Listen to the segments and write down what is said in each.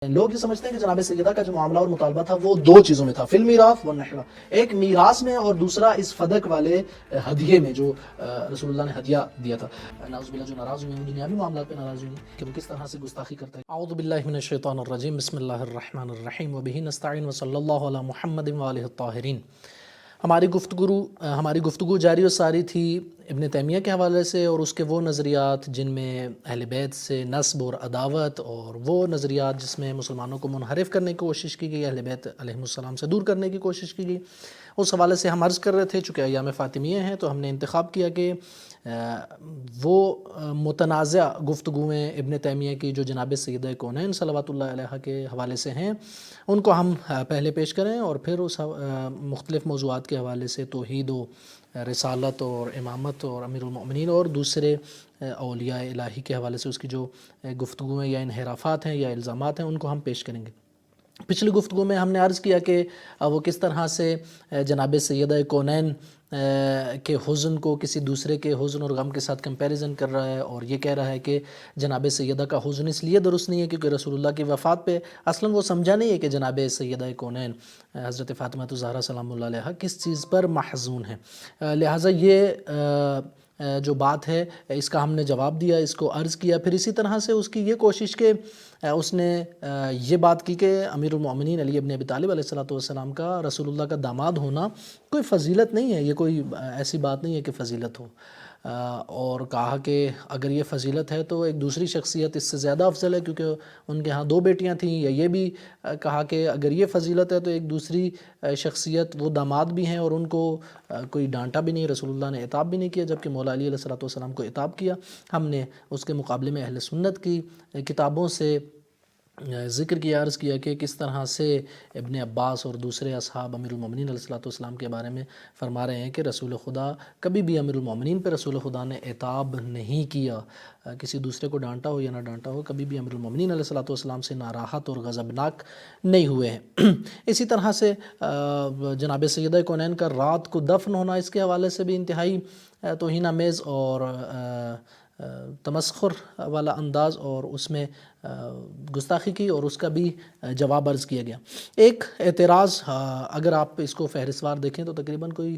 لوگ یہ سمجھتے ہیں کہ جناب سیدہ کا جو معاملہ اور مطالبہ تھا وہ دو چیزوں میں تھا، فی المیراث والنحلہ، ایک میراث میں اور دوسرا اس فدق والے ہدیے میں جو رسول اللہ نے ہدیہ دیا تھا۔ نعوذ باللہ جو ناراض ہوئے ہیں وہ دنیاوی معاملات پہ ناراض ہوئے ہیں کہ وہ کس طرح سے گستاخی کرتا ہے۔ اعوذ باللہ من الشیطان الرجیم، بسم اللہ الرحمن الرحیم، وبہ نستعین وصلی اللہ علی محمد وآلہ الطاہرین۔ ہماری گفتگو جاری و ساری تھی ابن تیمیہ کے حوالے سے اور اس کے وہ نظریات جن میں اہل بیت سے نسب اور عداوت، اور وہ نظریات جس میں مسلمانوں کو منحرف کرنے کی کوشش کی گئی، اہل بیت علیہم السلام سے دور کرنے کی کوشش کی گئی۔ اس حوالے سے ہم عرض کر رہے تھے چونکہ ایام فاطمیہ ہیں تو ہم نے انتخاب کیا کہ وہ متنازع گفتگویں ابن تیمیہ کی جو جناب سیدہ کونین صلوات اللہ علیہ کے حوالے سے ہیں ان کو ہم پہلے پیش کریں، اور پھر اس مختلف موضوعات کے حوالے سے توحید و رسالت اور امامت اور امیر المؤمنین اور دوسرے اولیاء الہی کے حوالے سے اس کی جو گفتگویں یا انحرافات ہیں یا الزامات ہیں ان کو ہم پیش کریں گے۔ پچھلی گفتگو میں ہم نے عرض کیا کہ وہ کس طرح سے جناب سیدہ کونین کے حزن کو کسی دوسرے کے حزن اور غم کے ساتھ کمپیریزن کر رہا ہے، اور یہ کہہ رہا ہے کہ جناب سیدہ کا حزن اس لیے درست نہیں ہے کیونکہ رسول اللہ کی وفات پہ اصلاً وہ سمجھا نہیں ہے کہ جناب سیدہ کونین حضرت فاطمہ الزہرا سلام اللہ علیہ کس چیز پر محزون ہے۔ لہٰذا یہ جو بات ہے اس کا ہم نے جواب دیا، اس کو عرض کیا۔ پھر اسی طرح سے اس کی یہ کوشش کہ اس نے یہ بات کی کہ امیر المؤمنین علی ابن ابی طالب علیہ السلام کا رسول اللہ کا داماد ہونا کوئی فضیلت نہیں ہے، یہ کوئی ایسی بات نہیں ہے کہ فضیلت ہو، اور کہا کہ اگر یہ فضیلت ہے تو ایک دوسری شخصیت اس سے زیادہ افضل ہے کیونکہ ان کے ہاں دو بیٹیاں تھیں، یا یہ بھی کہا کہ اگر یہ فضیلت ہے تو ایک دوسری شخصیت وہ داماد بھی ہیں اور ان کو کوئی ڈانٹا بھی نہیں، رسول اللہ نے عتاب بھی نہیں کیا، جبکہ مولا علی علیہ السلام کو عتاب کیا۔ ہم نے اس کے مقابلے میں اہل سنت کی کتابوں سے ذکر کیا، عرض کیا کہ کس طرح سے ابن عباس اور دوسرے اصحاب امیر المؤمنین علیہ السلام کے بارے میں فرما رہے ہیں کہ رسول خدا کبھی بھی امیر المؤمنین پہ رسول خدا نے عتاب نہیں کیا، کسی دوسرے کو ڈانٹا ہو یا نہ ڈانٹا ہو، کبھی بھی امیر المؤمنین علیہ السلام سے ناراحت اور غضبناک نہیں ہوئے ہیں۔ اسی طرح سے جناب سیدہ کونین کا رات کو دفن ہونا، اس کے حوالے سے بھی انتہائی توہین آمیز اور تمسخر والا انداز اور اس میں گستاخی کی، اور اس کا بھی جواب عرض کیا گیا۔ ایک اعتراض اگر آپ اس کو فہرستوار دیکھیں تو تقریباً کوئی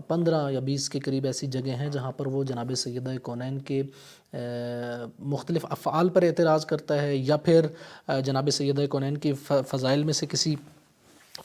15 یا 20 کے قریب ایسی جگہ ہیں جہاں پر وہ جناب سیدہ کونین کے مختلف افعال پر اعتراض کرتا ہے، یا پھر جناب سیدہ کونین کی فضائل میں سے کسی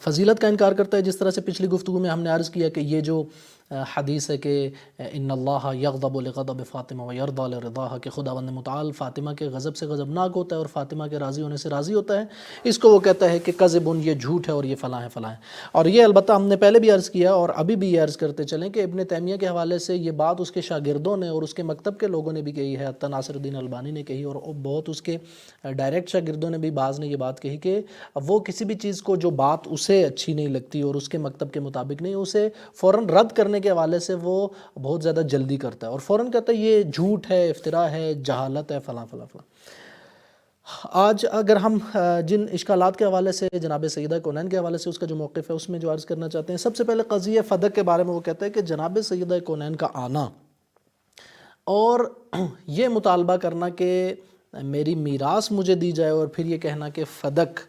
فضیلت کا انکار کرتا ہے۔ جس طرح سے پچھلی گفتگو میں ہم نے عرض کیا کہ یہ جو حدیث ہے کہ ان اللہ یغضب لغضب فاطمہ ویرضی لرضاها، کہ خداوند متعال فاطمہ کے غضب سے غضبناک ہوتا ہے اور فاطمہ کے راضی ہونے سے راضی ہوتا ہے، اس کو وہ کہتا ہے کہ کذبٌ، یہ جھوٹ ہے اور یہ فلاں ہے فلاں ہے۔ اور یہ البتہ ہم نے پہلے بھی عرض کیا اور ابھی بھی یہ عرض کرتے چلیں کہ ابن تیمیہ کے حوالے سے یہ بات اس کے شاگردوں نے اور اس کے مکتب کے لوگوں نے بھی کہی ہے، حتی ناصر الدین البانی نے کہی، اور بہت اس کے ڈائریکٹ شاگردوں نے بھی، بعض نے یہ بات کہی کہ وہ کسی بھی چیز کو جو بات اسے اچھی نہیں لگتی اور اس کے مکتب کے مطابق نہیں، اسے فوراً رد کرنے کے حوالے سے وہ بہت زیادہ جلدی کرتا ہے اور فوراً کہتا ہے یہ جھوٹ ہے، افتراء ہے، جہالت ہے، فلاں فلاں فلاں۔ آج اگر ہم جن اشکالات کے حوالے سے جناب سیدہ کونین کے حوالے سے اس کا جو موقف ہے اس میں جو عرض کرنا چاہتے ہیں، سب سے پہلے قضیہ فدق کے بارے میں وہ کہتا ہے کہ جناب سیدہ کونین کا آنا اور یہ مطالبہ کرنا کہ میری میراث مجھے دی جائے، اور پھر یہ کہنا کہ فدق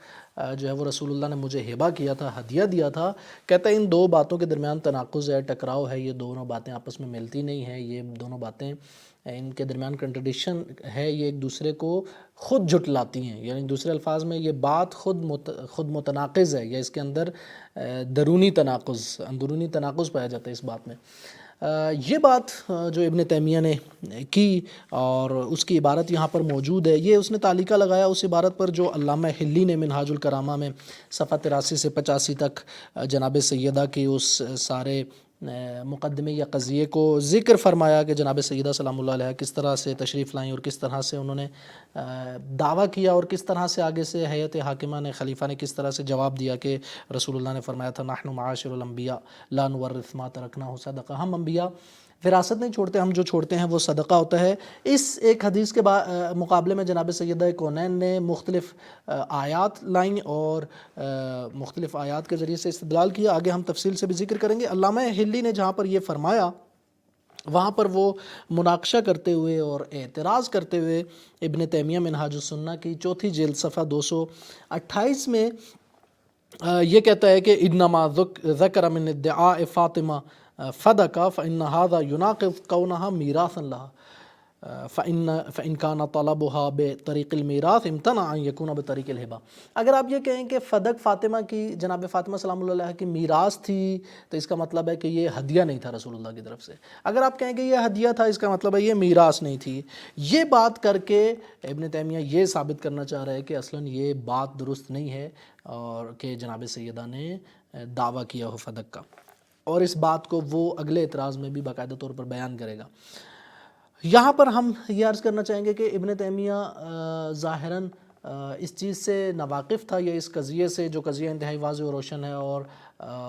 جو ہے وہ رسول اللہ نے مجھے ہبہ کیا تھا، ہدیہ دیا تھا، کہتا ہے ان دو باتوں کے درمیان تناقض ہے، ٹکراؤ ہے، یہ دونوں باتیں آپس میں ملتی نہیں ہیں، یہ دونوں باتیں ان کے درمیان کنٹرڈکشن ہے، یہ ایک دوسرے کو خود جھٹلاتی ہیں، یعنی دوسرے الفاظ میں یہ بات خود متناقض ہے، یا اس کے اندر اندرونی تناقض پایا جاتا ہے اس بات میں۔ یہ بات جو ابن تیمیہ نے کی اور اس کی عبارت یہاں پر موجود ہے، یہ اس نے تعلیقہ لگایا اس عبارت پر جو علامہ حلی نے منہاج الکرامہ میں صفحہ 83 سے 85 تک جناب سیدہ کی اس سارے مقدمے یا قضیے کو ذکر فرمایا کہ جناب سیدہ سلام اللہ علیہ کس طرح سے تشریف لائیں اور کس طرح سے انہوں نے دعویٰ کیا، اور کس طرح سے آگے سے ہیئت حاکمہ نے، خلیفہ نے کس طرح سے جواب دیا کہ رسول اللہ نے فرمایا تھا نحن معاشر الانبیاء لا نورث ما ترکناہ صدقہ، ہم انبیاء وراثت نہیں چھوڑتے، ہم جو چھوڑتے ہیں وہ صدقہ ہوتا ہے۔ اس ایک حدیث کے مقابلے میں جناب سیدہ کونین نے مختلف آیات لائیں اور مختلف آیات کے ذریعے سے استدلال کیا، آگے ہم تفصیل سے بھی ذکر کریں گے۔ علامہ حلی نے جہاں پر یہ فرمایا وہاں پر وہ مناقشہ کرتے ہوئے اور اعتراض کرتے ہوئے ابن تیمیہ منہاج السنہ کی 4 جلد صفحہ 228 میں یہ کہتا ہے کہ انما ذکر من ادعاء فاطمہ فدقہ فإن هذا يناقض كونها میراثا لها فإن كان طلبها بطریق المیراث امتنع ان يكون بطریق الہبہ۔ اگر آپ یہ کہیں کہ فدق فاطمہ کی، جناب فاطمہ سلام اللہ علیہ کی میراث تھی، تو اس کا مطلب ہے کہ یہ ہدیہ نہیں تھا رسول اللہ کی طرف سے۔ اگر آپ کہیں کہ یہ ہدیہ تھا، اس کا مطلب ہے یہ میراث نہیں تھی۔ یہ بات کر کے ابن تیمیہ یہ ثابت کرنا چاہ رہا ہے کہ اصلاً یہ بات درست نہیں ہے، اور کہ جناب سیدہ نے دعویٰ کیا ہو فدق کا، اور اس بات کو وہ اگلے اعتراض میں بھی باقاعدہ طور پر بیان کرے گا۔ یہاں پر ہم یہ عرض کرنا چاہیں گے کہ ابن تیمیہ ظاہراً اس چیز سے ناواقف تھا، یا اس قضیے سے، جو قضیہ انتہائی واضح و روشن ہے، اور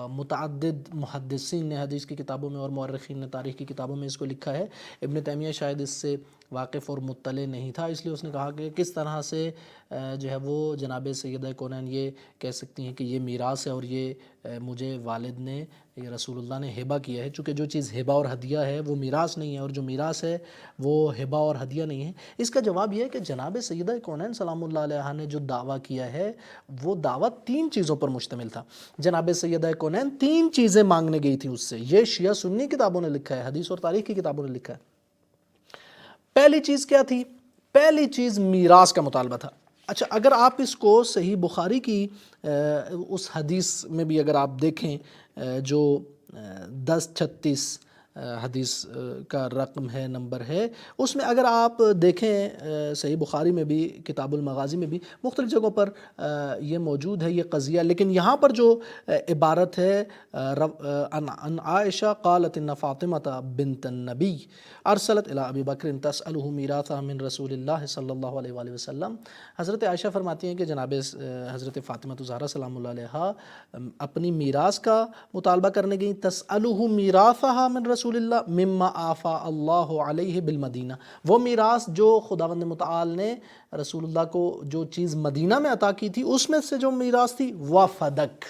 متعدد محدثین نے حدیث کی کتابوں میں اور مورخین نے تاریخ کی کتابوں میں اس کو لکھا ہے۔ ابن تیمیہ شاید اس سے واقف اور مطلع نہیں تھا، اس لیے اس نے کہا کہ کس طرح سے جو ہے وہ جناب سیدہ کونین یہ کہہ سکتی ہیں کہ یہ میراث ہے، اور یہ مجھے والد نے، یہ رسول اللہ نے ہبہ کیا ہے، چونکہ جو چیز ہبہ اور ہدیہ ہے وہ میراث نہیں ہے، اور جو میراث ہے وہ ہبہ اور ہدیہ نہیں ہے۔ اس کا جواب یہ ہے کہ جناب سیدہ کونین سلام اللہ علیہ نے جو دعویٰ کیا ہے، وہ دعویٰ 3 چیزوں پر مشتمل تھا۔ جناب سیدہ کونین 3 چیزیں مانگنے گئی تھیں اس سے، یہ شیعہ سنی کتابوں نے لکھا ہے، حدیث اور تاریخ کی کتابوں نے لکھا ہے۔ پہلی چیز کیا تھی؟ پہلی چیز میراث کا مطالبہ تھا۔ اچھا، اگر آپ اس کو صحیح بخاری کی اس حدیث میں بھی اگر آپ دیکھیں، جو 1036 حدیث کا رقم ہے، نمبر ہے، اس میں اگر آپ دیکھیں صحیح بخاری میں بھی، کتاب المغازی میں بھی مختلف جگہوں پر یہ موجود ہے یہ قضیہ، لیکن یہاں پر جو عبارت ہے ان عائشہ قالت ان فاطمہ بنت النبی ارسلت الی ابی بکر تسألہ میراثہ من رسول اللہ صلی اللہ علیہ وآلہ وسلم۔ حضرت عائشہ فرماتی ہیں کہ جناب حضرت فاطمہ الزہرا سلام اللہ علیہ اپنی میراث کا مطالبہ کرنے گئیں، تسألہ میراثہ من رسول اللہ مما آفا اللہ علیہ بالمدینہ، وہ میراث جو خداوند متعال نے رسول اللہ کو جو چیز مدینہ میں عطا کی تھی، اس میں سے جو میراث تھی وفدق،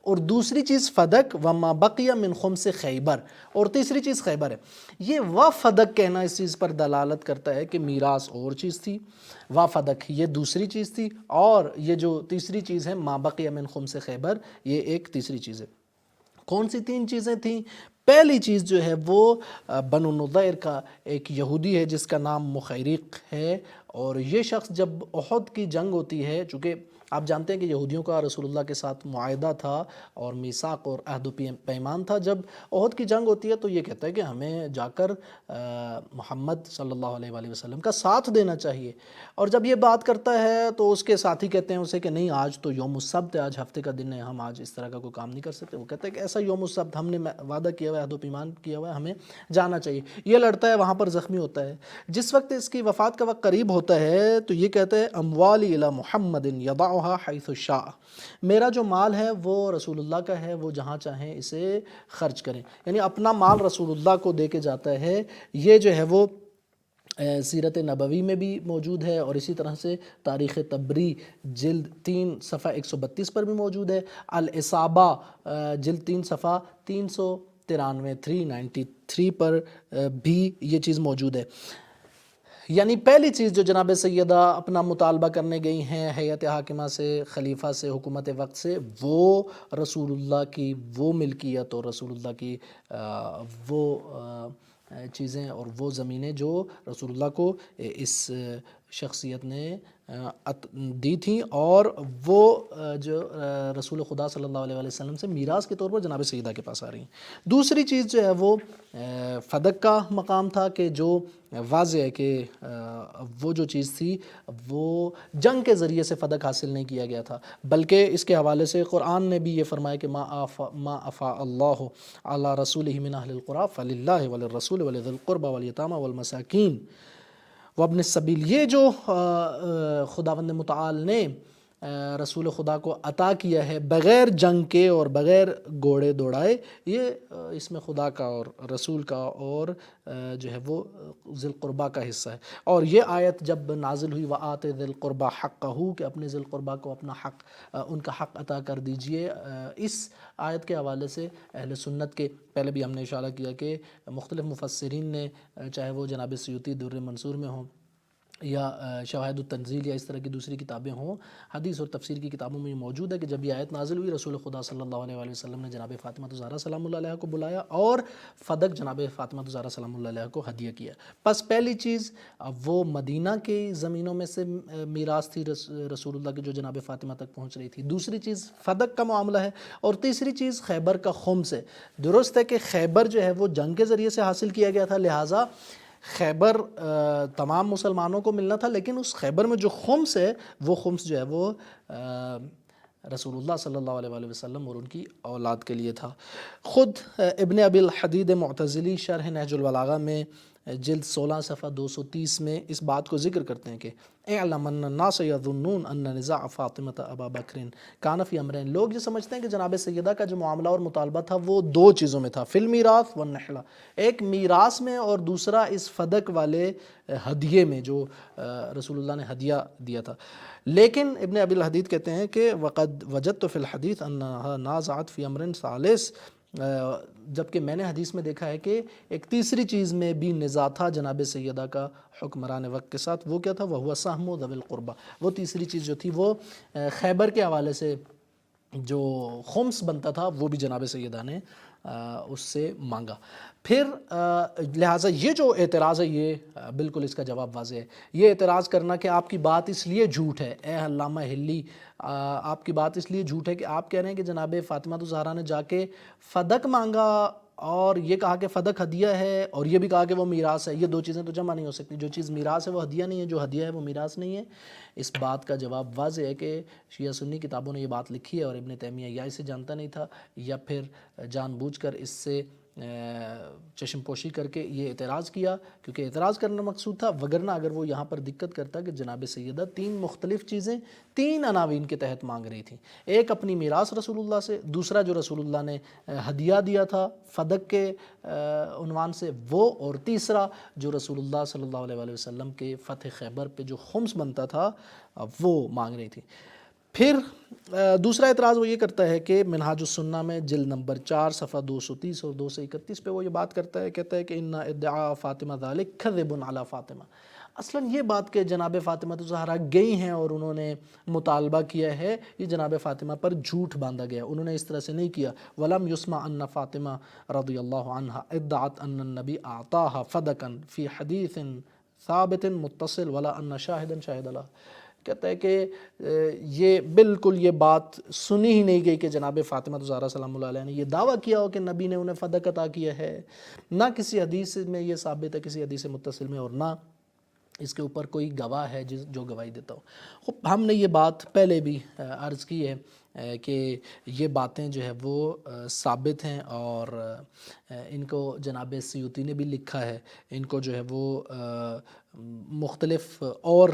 اور دوسری چیز فدق، وما بقی من خمس خیبر، اور تیسری چیز خیبر ہے۔ یہ وفدق کہنا اس چیز پر دلالت کرتا ہے کہ میراث اور چیز تھی، وفدق یہ دوسری چیز تھی، اور یہ جو تیسری چیز ہے ما بقی من خمس خیبر، یہ ایک تیسری چیز ہے۔ کون سی 3 چیزیں تھیں؟ پہلی چیز جو ہے وہ بنو نضیر کا ایک یہودی ہے جس کا نام مخیرق ہے، اور یہ شخص جب احد کی جنگ ہوتی ہے، چونکہ آپ جانتے ہیں کہ یہودیوں کا رسول اللہ کے ساتھ معاہدہ تھا اور میثاق اور عہد و پیمان تھا، جب احد کی جنگ ہوتی ہے تو یہ کہتا ہے کہ ہمیں جا کر محمد صلی اللہ علیہ وآلہ وسلم کا ساتھ دینا چاہیے، اور جب یہ بات کرتا ہے تو اس کے ساتھی کہتے ہیں اسے کہ نہیں، آج تو یوم السبت ہے، آج ہفتے کا دن ہے، ہم آج اس طرح کا کوئی کام نہیں کر سکتے۔ وہ کہتا ہے کہ ایسا یوم السبت ہم نے وعدہ کیا ہوا ہے، عہد و پیمان کیا ہوا ہے، ہمیں جانا چاہیے۔ یہ لڑتا ہے، وہاں پر زخمی ہوتا ہے۔ جس وقت اس کی وفات کا وقت قریب ہوتا ہے تو یہ کہتا ہے اموالی الی محمد یضعها حیث شاء، میرا جو مال ہے وہ رسول اللہ کا ہے، وہ جہاں چاہیں اسے خرچ کریں، یعنی اپنا مال رسول اللہ کو دے کے جاتا ہے۔ یہ جو ہے وہ سیرت نبوی میں بھی موجود ہے، اور اسی طرح سے تاریخ طبری جلد 3 صفحہ 132 پر بھی موجود ہے، الاصابہ جلد 3 صفحہ 393 393 پر بھی یہ چیز موجود ہے۔ یعنی پہلی چیز جو جناب سیدہ اپنا مطالبہ کرنے گئی ہیں ہیئت حاکمہ سے، خلیفہ سے، حکومت وقت سے، وہ رسول اللہ کی وہ ملکیت اور رسول اللہ کی وہ چیزیں اور وہ زمینیں جو رسول اللہ کو اس شخصیت نے دی تھیں، اور وہ جو رسول خدا صلی اللہ علیہ وسلم سے میراث کے طور پر جناب سیدہ کے پاس آ رہی ہیں۔ دوسری چیز جو ہے وہ فدق کا مقام تھا، کہ جو واضح ہے کہ وہ جو چیز تھی وہ جنگ کے ذریعے سے فدق حاصل نہیں کیا گیا تھا، بلکہ اس کے حوالے سے قرآن نے بھی یہ فرمایا کہ ما افاء اللہ علی رسولہ من اہل القری فللہ وللرسول ولذی القربى والیتامى والمساکین وابن السبیل۔ یہ جو خداوند متعال نے رسول خدا کو عطا کیا ہے بغیر جنگ کے اور بغیر گھوڑے دوڑائے، یہ اس میں خدا کا اور رسول کا اور جو ہے وہ ذی القربہ کا حصہ ہے۔ اور یہ آیت جب نازل ہوئی وَآتِ ذِی القربى حقہ، کہ اپنے ذی القربہ کو اپنا حق، ان کا حق عطا کر دیجئے، اس آیت کے حوالے سے اہل سنت کے، پہلے بھی ہم نے اشارہ کیا کہ مختلف مفسرین نے، چاہے وہ جناب سیوطی در منصور میں ہوں یا شواہد التنزیل یا اس طرح کی دوسری کتابیں ہوں، حدیث اور تفسیر کی کتابوں میں یہ موجود ہے کہ جب یہ آیت نازل ہوئی، رسول خدا صلی اللہ علیہ وآلہ وسلم نے جناب فاطمہ الزہرا سلام اللہ علیہ کو بلایا اور فدق جناب فاطمہ الزہرا سلام اللہ علیہ کو ہدیہ کیا۔ پس پہلی چیز وہ مدینہ کی زمینوں میں سے میراث تھی رسول اللہ کی جو جناب فاطمہ تک پہنچ رہی تھی، دوسری چیز فدق کا معاملہ ہے، اور تیسری چیز خیبر کا خمس ہے۔ درست ہے کہ خیبر جو ہے وہ جنگ کے ذریعے سے حاصل کیا گیا تھا، لہٰذا خیبر تمام مسلمانوں کو ملنا تھا، لیکن اس خیبر میں جو خمس ہے وہ خمس جو ہے وہ رسول اللہ صلی اللہ علیہ وآلہ وسلم اور ان کی اولاد کے لیے تھا۔ خود ابن ابی الحدید معتزلی شرح نہج البلاغہ میں جلد 16 صفحہ 230 میں اس بات کو ذکر کرتے ہیں کہ اعلم ان الناس یظنون ان نزاع فاطمہ ابا بکر کان فی امرین، لوگ یہ سمجھتے ہیں کہ جناب سیدہ کا جو معاملہ اور مطالبہ تھا وہ دو چیزوں میں تھا، فی المیراث والنحلہ، ایک میراث میں اور دوسرا اس فدق والے ہدیے میں جو رسول اللہ نے ہدیہ دیا تھا۔ لیکن ابن ابی الحدید کہتے ہیں کہ وقد وجدت فی الحدیث انہا نازعت فی امر ثالث، جبکہ میں نے حدیث میں دیکھا ہے کہ ایک تیسری چیز میں بھی نزاع تھا جناب سیدہ کا حکمران وقت کے ساتھ، وہ کیا تھا؟ وَهُوَ سَهْمُ ذَوِي الْقُرْبَى، وہ تیسری چیز جو تھی وہ خیبر کے حوالے سے جو خمس بنتا تھا وہ بھی جناب سیدہ نے اس سے مانگا۔ پھر لہٰذا یہ جو اعتراض ہے یہ بالکل اس کا جواب واضح ہے۔ یہ اعتراض کرنا کہ آپ کی بات اس لیے جھوٹ ہے، اے علامہ ہلی آپ کی بات اس لیے جھوٹ ہے کہ آپ کہہ رہے ہیں کہ جناب فاطمہ الزہرا نے جا کے فدق مانگا اور یہ کہا کہ فدق ہدیہ ہے، اور یہ بھی کہا کہ وہ میراث ہے، یہ دو چیزیں تو جمع نہیں ہو سکتی، جو چیز میراث ہے وہ ہدیہ نہیں ہے، جو ہدیہ ہے وہ میراث نہیں ہے۔ اس بات کا جواب واضح ہے کہ شیعہ سنی کتابوں نے یہ بات لکھی ہے اور ابن تیمیہ یا اسے جانتا نہیں تھا یا پھر جان بوجھ کر اس سے چشم پوشی کر کے یہ اعتراض کیا، کیونکہ اعتراض کرنا مقصود تھا، وگرنہ اگر وہ یہاں پر دقت کرتا کہ جناب سیدہ تین مختلف چیزیں تین عناوین کے تحت مانگ رہی تھیں، ایک اپنی میراث رسول اللہ سے، دوسرا جو رسول اللہ نے ہدیہ دیا تھا فدق کے عنوان سے وہ، اور تیسرا جو رسول اللہ صلی اللہ علیہ وآلہ وسلم کے فتح خیبر پہ جو خمس بنتا تھا وہ مانگ رہی تھی۔ پھر دوسرا اعتراض وہ یہ کرتا ہے کہ منہاج السنہ میں جلد نمبر 4 صفحہ 230 اور 231 پہ وہ یہ بات کرتا ہے، کہتا ہے کہ ان ادعاء فاطمہ ذالک کذب علی فاطمہ، اصلاً یہ بات کہ جناب فاطمہ الزہرا گئی ہیں اور انہوں نے مطالبہ کیا ہے، یہ جناب فاطمہ پر جھوٹ باندھا گیا، انہوں نے اس طرح سے نہیں کیا۔ ولم یسمع ان فاطمہ رضی اللہ عنہا ادعت ان النبی اعطاها فدقا فی حدیث ثابت متصل ولا ان شاہدا شاہد لہ، کہتا ہے کہ یہ بالکل یہ بات سنی ہی نہیں گئی کہ جناب فاطمہ الزہرا سلام اللہ علیہ نے یہ دعویٰ کیا ہو کہ نبی نے انہیں فدق عطا کیا ہے، نہ کسی حدیث میں یہ ثابت ہے، کسی حدیث متصل میں، اور نہ اس کے اوپر کوئی گواہ ہے جو گواہی دیتا ہو۔ ہم نے یہ بات پہلے بھی عرض کی ہے کہ یہ باتیں جو ہے وہ ثابت ہیں، اور ان کو جناب سیوطی نے بھی لکھا ہے، ان کو جو ہے وہ مختلف اور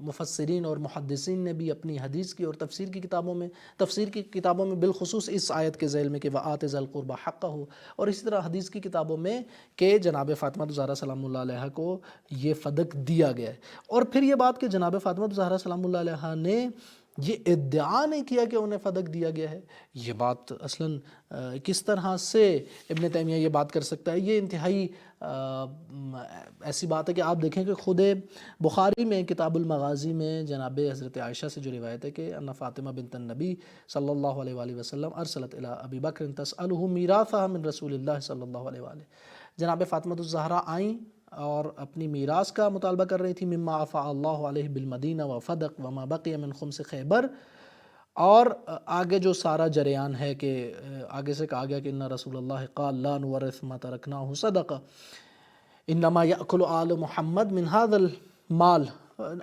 مفسرین اور محدثین نے بھی اپنی حدیث کی اور تفسیر کی کتابوں میں بالخصوص اس آیت کے ذیل میں کہ وَآتِ ذَی الْقُرْبَى حَقَّهُ، اور اسی طرح حدیث کی کتابوں میں کہ جناب فاطمہ الزہرا سلام اللہ علیہ کو یہ فدق دیا گیا ہے۔ اور پھر یہ بات کہ جناب فاطمہ الزہرا سلام اللہ علیہ نے یہ ادعا نہیں کیا کہ انہیں فدق دیا گیا ہے، یہ بات اصلاً کس طرح سے ابن تیمیہ یہ بات کر سکتا ہے؟ یہ انتہائی ایسی بات ہے کہ آپ دیکھیں کہ خود بخاری میں کتاب المغازی میں جناب حضرت عائشہ سے جو روایت ہے کہ ان فاطمہ بنت النبی صلی اللہ علیہ وآلہ وسلم ارسلت الی ابی بکر تسألہ میراثها من رسول اللہ صلی اللہ علیہ وآلہ، جناب فاطمہ الزہرا آئیں اور اپنی میراث کا مطالبہ کر رہی تھی، مما افاء اللہ علیہ بالمدینہ وفدق وما بقی من خمس خیبر، اور آگے جو سارا جریان ہے کہ آگے سے کہا گیا کہ ان رسول اللہ قال لا نورث ما ترکناہ صدقہ انما یأکل آل محمد من هذا المال،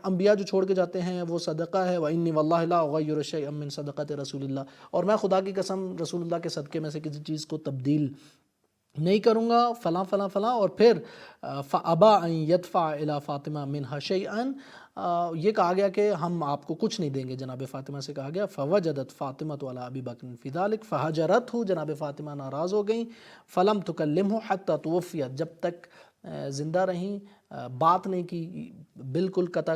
انبیاء جو چھوڑ کے جاتے ہیں وہ صدقہ ہے، وَإِنِّي وَاللَّهِ لَا أُغَيِّرُ شَيْئًا مِّن صَدَقَةِ رسول اللہ، اور میں خدا کی قسم رسول اللہ کے صدقے میں سے کسی چیز کو تبدیل نہیں کروں گا، فلاں فلاں فلاں، اور پھر فَأَبَى أَن يَدْفَعَ إِلَى فاطمہ مِنْهَا شَيْئًا، یہ کہا گیا کہ ہم آپ کو کچھ نہیں دیں گے. جناب فاطمہ سے کہا گیا فوجدت فاطمۃ علی ابی بکر فی ذلک فہجرتہ، جناب فاطمہ ناراض ہو گئیں. فلم تکلمہ حتی توفیت، جب تک زندہ رہیں بات نہیں کی، بالکل قطع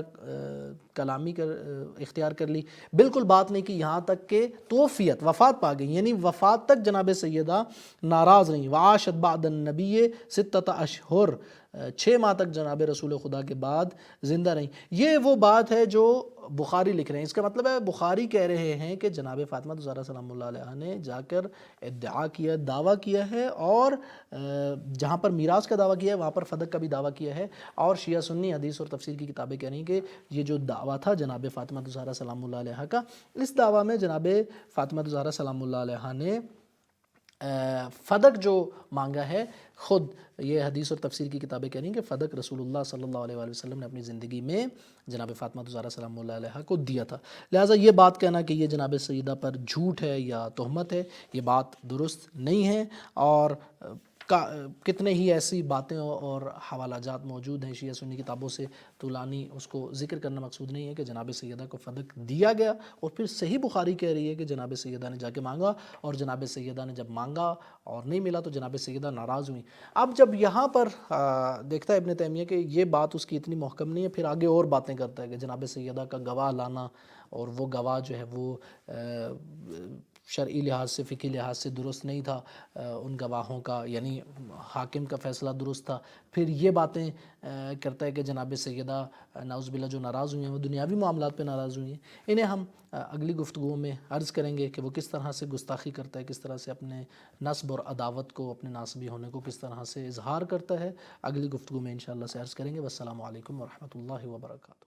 کلامی اختیار کر لی، بالکل بات نہیں کی یہاں تک کہ توفیت، وفات پا گئی، یعنی وفات تک جناب سیدہ ناراض رہیں. وعاشت بعد النبی ستۃ اشہر، 6 ماہ تک جناب رسول خدا کے بعد زندہ رہیں. یہ وہ بات ہے جو بخاری لکھ رہے ہیں. اس کا مطلب ہے بخاری کہہ رہے ہیں کہ جناب فاطمہ الزہرا سلام اللہ علیہ نے جا کر ادعا کیا، دعویٰ کیا ہے، اور جہاں پر میراث کا دعویٰ کیا ہے وہاں پر فدق کا بھی دعویٰ کیا ہے. اور شیعہ سنی حدیث اور تفسیر کی کتابیں کہہ رہی ہیں کہ یہ جو دعویٰ تھا جناب فاطمہ الزہرا سلام اللہ علیہ کا، اس دعویٰ میں جناب فاطمہ الزہرا سلام اللہ علیہ نے فدق جو مانگا ہے، خود یہ حدیث اور تفسیر کی کتابیں کہہ رہی ہیں کہ فدق رسول اللہ صلی اللہ علیہ وآلہ وسلم نے اپنی زندگی میں جناب فاطمہ الزہرا سلام اللہ علیہ کو دیا تھا. لہٰذا یہ بات کہنا کہ یہ جناب سیدہ پر جھوٹ ہے یا تہمت ہے، یہ بات درست نہیں ہے. اور کتنے ہی ایسی باتیں اور حوالہ جات موجود ہیں شیعہ سنی کتابوں سے، طولانی اس کو ذکر کرنا مقصود نہیں ہے، کہ جناب سیدہ کو فدق دیا گیا. اور پھر صحیح بخاری کہہ رہی ہے کہ جناب سیدہ نے جا کے مانگا، اور جناب سیدہ نے جب مانگا اور نہیں ملا تو جناب سیدہ ناراض ہوئیں. اب جب یہاں پر دیکھتا ہے ابن تیمیہ کہ یہ بات اس کی اتنی محکم نہیں ہے، پھر آگے اور باتیں کرتا ہے کہ جناب سیدہ کا گواہ لانا، اور وہ گواہ جو ہے وہ شرعی لحاظ سے، فقہی لحاظ سے درست نہیں تھا ان گواہوں کا، یعنی حاکم کا فیصلہ درست تھا. پھر یہ باتیں کرتا ہے کہ جناب سیدہ نعوذ باللہ جو ناراض ہوئی ہیں وہ دنیاوی معاملات پہ ناراض ہوئی ہیں. انہیں ہم اگلی گفتگو میں عرض کریں گے کہ وہ کس طرح سے گستاخی کرتا ہے، کس طرح سے اپنے نسب اور عداوت کو، اپنے ناسبی ہونے کو کس طرح سے اظہار کرتا ہے. اگلی گفتگو میں انشاءاللہ سے عرض کریں گے. والسلام علیکم ورحمۃ اللہ وبرکاتہ.